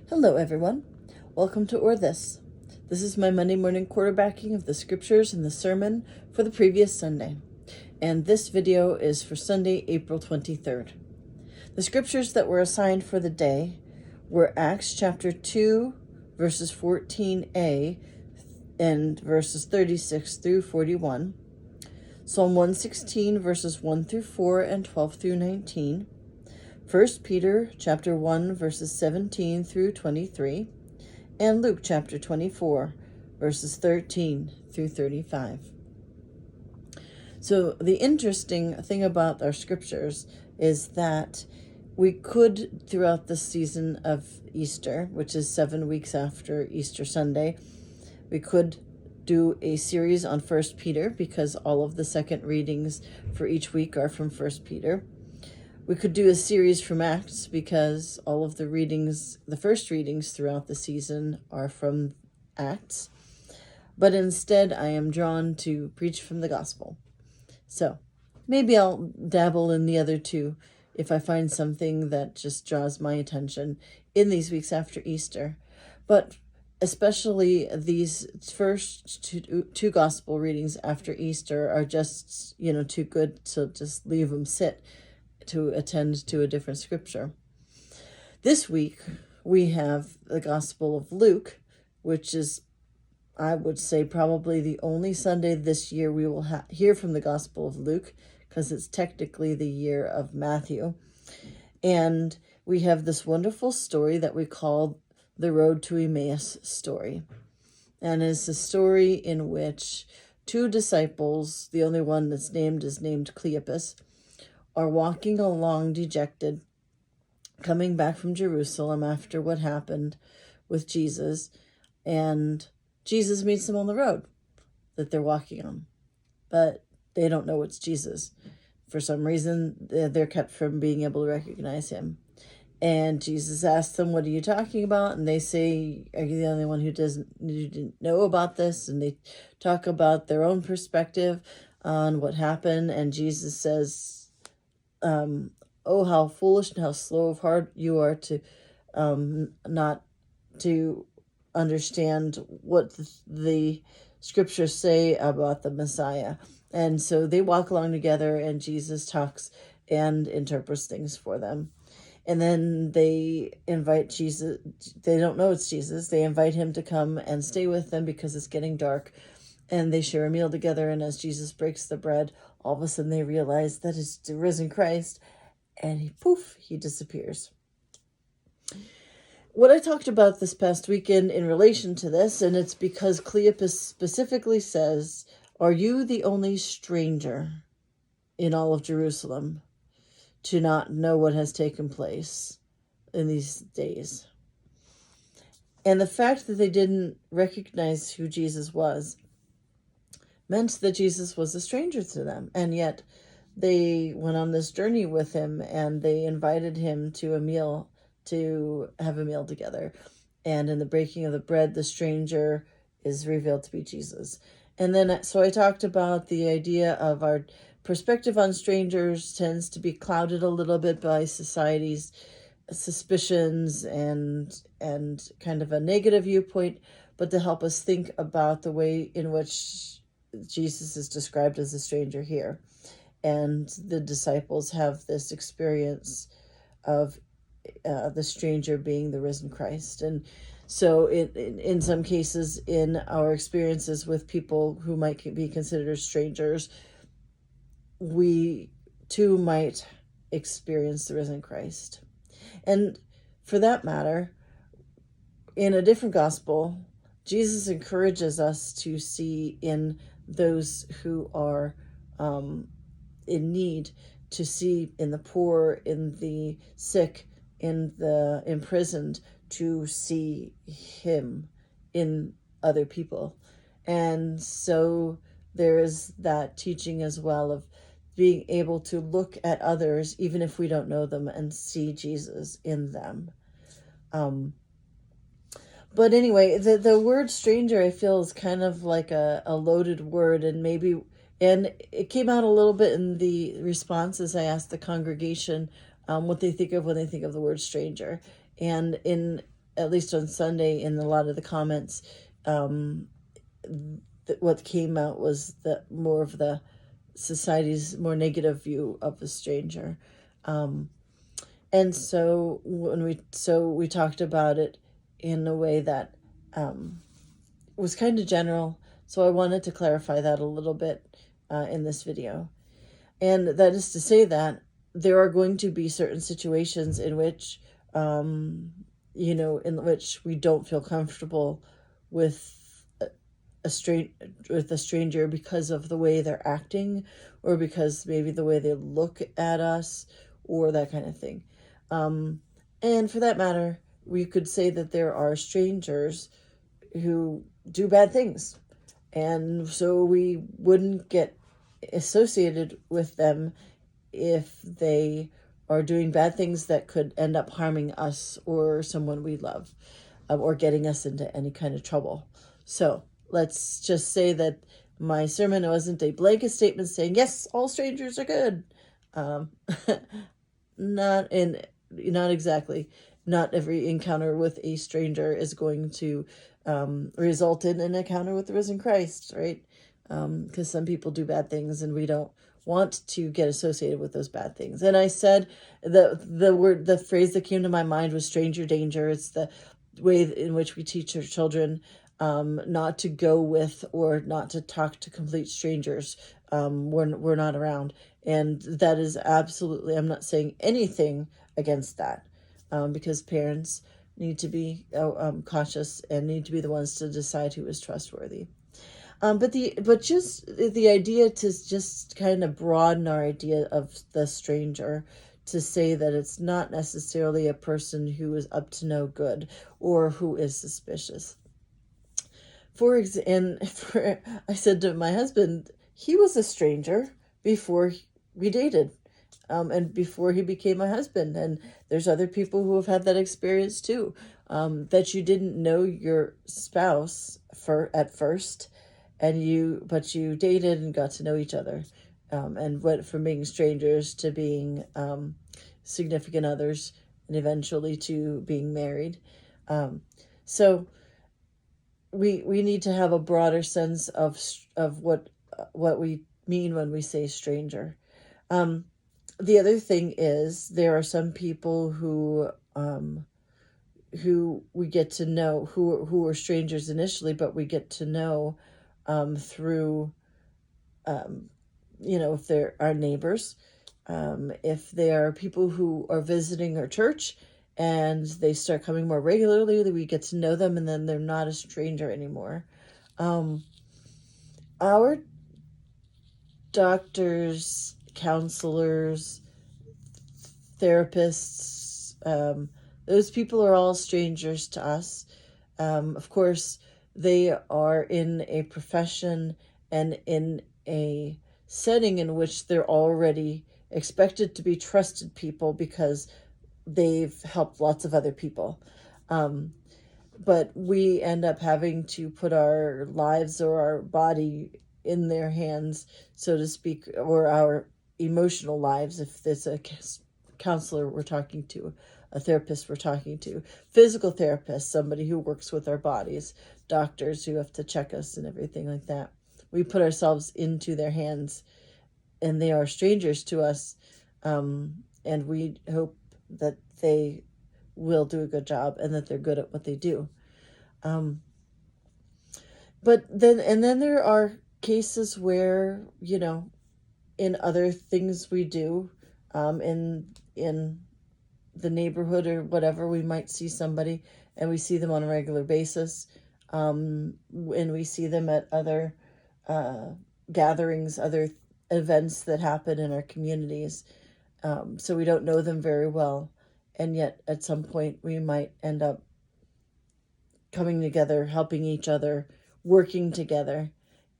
Hello, everyone. Welcome to Or This. This is my Monday morning quarterbacking of the scriptures and the sermon for the previous Sunday. And this video is for Sunday, April 23rd. The scriptures that were assigned for the day were Acts chapter 2, verses 14a and verses 36 through 41, Psalm 116, verses 1 through 4 and 12 through 19, 1 Peter chapter 1, verses 17 through 23, and Luke chapter 24, verses 13 through 35. So the interesting thing about our scriptures is that we could, throughout the season of Easter, which is 7 weeks after Easter Sunday, we could do a series on 1 Peter because all of the second readings for each week are from 1 Peter. We could do a series from Acts because all of the readings, the first readings throughout the season are from Acts. But instead, I am drawn to preach from the gospel. So maybe I'll dabble in the other two if I find something that just draws my attention in these weeks after Easter. But especially these first two gospel readings after Easter are just, too good to just leave them sit to attend to a different scripture. This week, we have the Gospel of Luke, which is, I would say, probably the only Sunday this year we will hear from the Gospel of Luke, because it's technically the year of Matthew. And we have this wonderful story that we call the Road to Emmaus story. And it's a story in which two disciples, the only one that's named is named Cleopas, are walking along dejected, coming back from Jerusalem after what happened with Jesus, and Jesus meets them on the road that they're walking on, but they don't know it's Jesus. For some reason, they're kept from being able to recognize him. And Jesus asks them, "What are you talking about?" And they say, "Are you the only one who didn't know about this?" And they talk about their own perspective on what happened. And Jesus says, "Oh, how foolish and how slow of heart you are to not to understand what the scriptures say about the Messiah." And so they walk along together, and Jesus talks and interprets things for them. And then they invite Jesus. They don't know it's Jesus. They invite him to come and stay with them because it's getting dark. And they share a meal together. And as Jesus breaks the bread, all of a sudden they realize that it's the risen Christ. And he disappears. What I talked about this past weekend in relation to this, and it's because Cleopas specifically says, "Are you the only stranger in all of Jerusalem to not know what has taken place in these days?" And the fact that they didn't recognize who Jesus was meant that Jesus was a stranger to them. And yet they went on this journey with him, and they invited him to have a meal together. And in the breaking of the bread, the stranger is revealed to be Jesus. And then, so I talked about the idea of our perspective on strangers tends to be clouded a little bit by society's suspicions and kind of a negative viewpoint, but to help us think about the way in which Jesus is described as a stranger here. And the disciples have this experience of the stranger being the risen Christ. And so in some cases, in our experiences with people who might be considered strangers, we too might experience the risen Christ. And for that matter, in a different gospel, Jesus encourages us to see in those who are in need, to see in the poor, in the sick, in the imprisoned, to see him in other people. And so there is that teaching as well of being able to look at others, even if we don't know them, and see Jesus in them. But anyway, the word stranger, I feel, is kind of like a loaded word, and it came out a little bit in the responses I asked the congregation what they think of when they think of the word stranger. And in at least on Sunday, in a lot of the comments, what came out was more of the society's more negative view of the stranger. And so we talked about it in a way that was kind of general. So I wanted to clarify that a little bit in this video. And that is to say that there are going to be certain situations in which, in which we don't feel comfortable with a stranger because of the way they're acting, or because maybe the way they look at us, or that kind of thing. And for that matter, we could say that there are strangers who do bad things. And so we wouldn't get associated with them if they are doing bad things that could end up harming us or someone we love, or getting us into any kind of trouble. So let's just say that my sermon wasn't a blanket statement saying, yes, all strangers are good. Not exactly. Not every encounter with a stranger is going to result in an encounter with the risen Christ, right? Because some people do bad things, and we don't want to get associated with those bad things. And I said the phrase that came to my mind was stranger danger. It's the way in which we teach our children not to go with or not to talk to complete strangers when we're not around. And that is absolutely, I'm not saying anything against that, because parents need to be cautious and need to be the ones to decide who is trustworthy. But just the idea to just kind of broaden our idea of the stranger, to say that it's not necessarily a person who is up to no good or who is suspicious. I said to my husband, he was a stranger before we dated, and before he became my husband. And there's other people who have had that experience too, that you didn't know your spouse at first, but you dated and got to know each other, and went from being strangers to being significant others, and eventually to being married. So we need to have a broader sense of what we mean when we say stranger. The other thing is, there are some people who we get to know, who are strangers initially, but we get to know through, if they're our neighbors, if they are people who are visiting our church and they start coming more regularly, we get to know them, and then they're not a stranger anymore. Our doctors, counselors, therapists, those people are all strangers to us. Of course, they are in a profession and in a setting in which they're already expected to be trusted people because they've helped lots of other people. But we end up having to put our lives or our body in their hands, so to speak, or our emotional lives, if there's a counselor we're talking to, a therapist we're talking to, physical therapist, somebody who works with our bodies, doctors who have to check us and everything like that. We put ourselves into their hands, and they are strangers to us, and we hope that they will do a good job and that they're good at what they do. But then there are cases where, in other things we do, in the neighborhood or whatever, we might see somebody and we see them on a regular basis, and we see them at other gatherings, other events that happen in our communities. So we don't know them very well, and yet at some point we might end up coming together, helping each other, working together,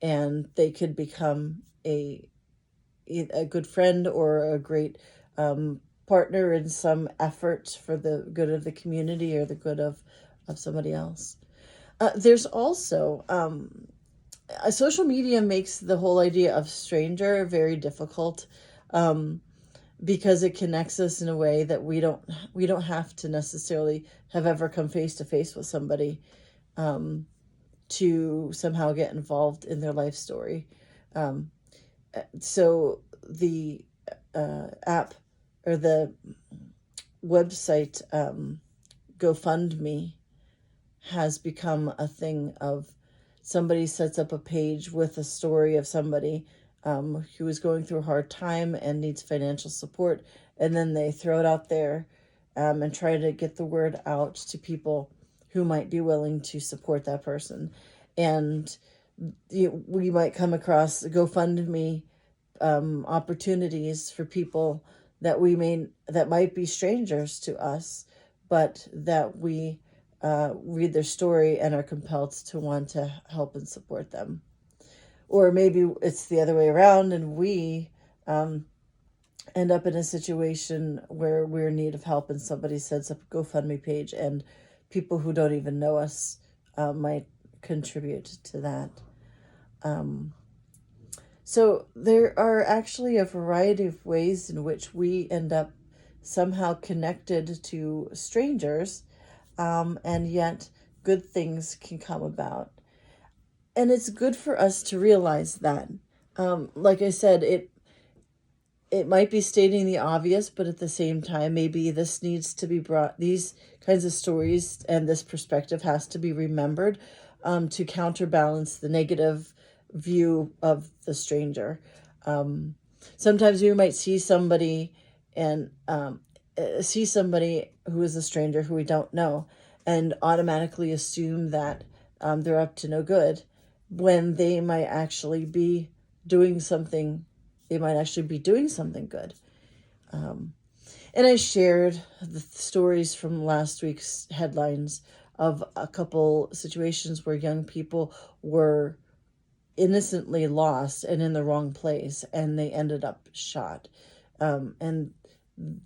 and they could become a good friend or a great partner in some effort for the good of the community or the good of somebody else. There's also social media makes the whole idea of stranger very difficult. because it connects us in a way that we don't have to necessarily have ever come face to face with somebody to somehow get involved in their life story. So the app or the website GoFundMe has become a thing of somebody sets up a page with a story of somebody who is going through a hard time and needs financial support, and then they throw it out there and try to get the word out to people who might be willing to support that person. And we might come across GoFundMe opportunities for people that that might be strangers to us, but that we read their story and are compelled to want to help and support them. Or maybe it's the other way around, and we end up in a situation where we're in need of help, and somebody sets up a GoFundMe page, and people who don't even know us might contribute to that. So there are actually a variety of ways in which we end up somehow connected to strangers, and yet good things can come about. And it's good for us to realize that. Like I said, it might be stating the obvious, but at the same time, maybe this needs to be brought, these kinds of stories and this perspective has to be remembered to counterbalance the negative view of the stranger. Sometimes we might see somebody and see somebody who is a stranger who we don't know and automatically assume that they're up to no good, when they might actually be doing something. They might actually be doing something good. And I shared the stories from last week's headlines of a couple situations where young people were innocently lost and in the wrong place, and they ended up shot. And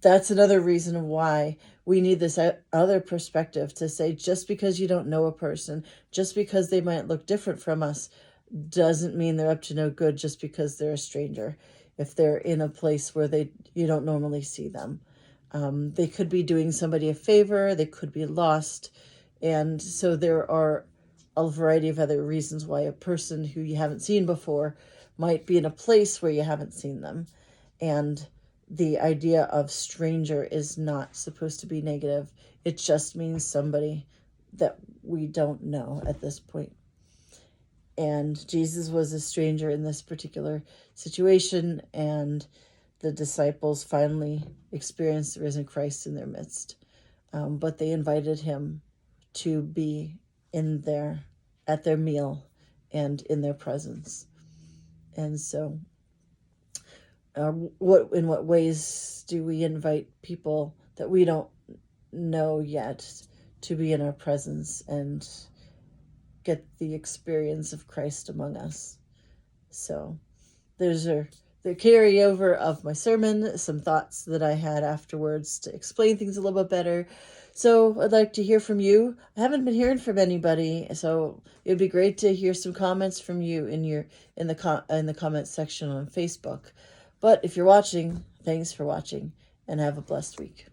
that's another reason why we need this other perspective to say, just because you don't know a person, just because they might look different from us, doesn't mean they're up to no good just because they're a stranger. If they're in a place where you don't normally see them, they could be doing somebody a favor, they could be lost. And so there are a variety of other reasons why a person who you haven't seen before might be in a place where you haven't seen them. And the idea of stranger is not supposed to be negative. It just means somebody that we don't know at this point. And Jesus was a stranger in this particular situation, and the disciples finally experienced the risen Christ in their midst. But they invited him to be at their meal and in their presence. And so in what ways do we invite people that we don't know yet to be in our presence and get the experience of Christ among us? So there's the carryover of my sermon, some thoughts that I had afterwards to explain things a little bit better. So I'd like to hear from you. I haven't been hearing from anybody, so it'd be great to hear some comments from you in the comments section on Facebook. But if you're watching, thanks for watching, and have a blessed week.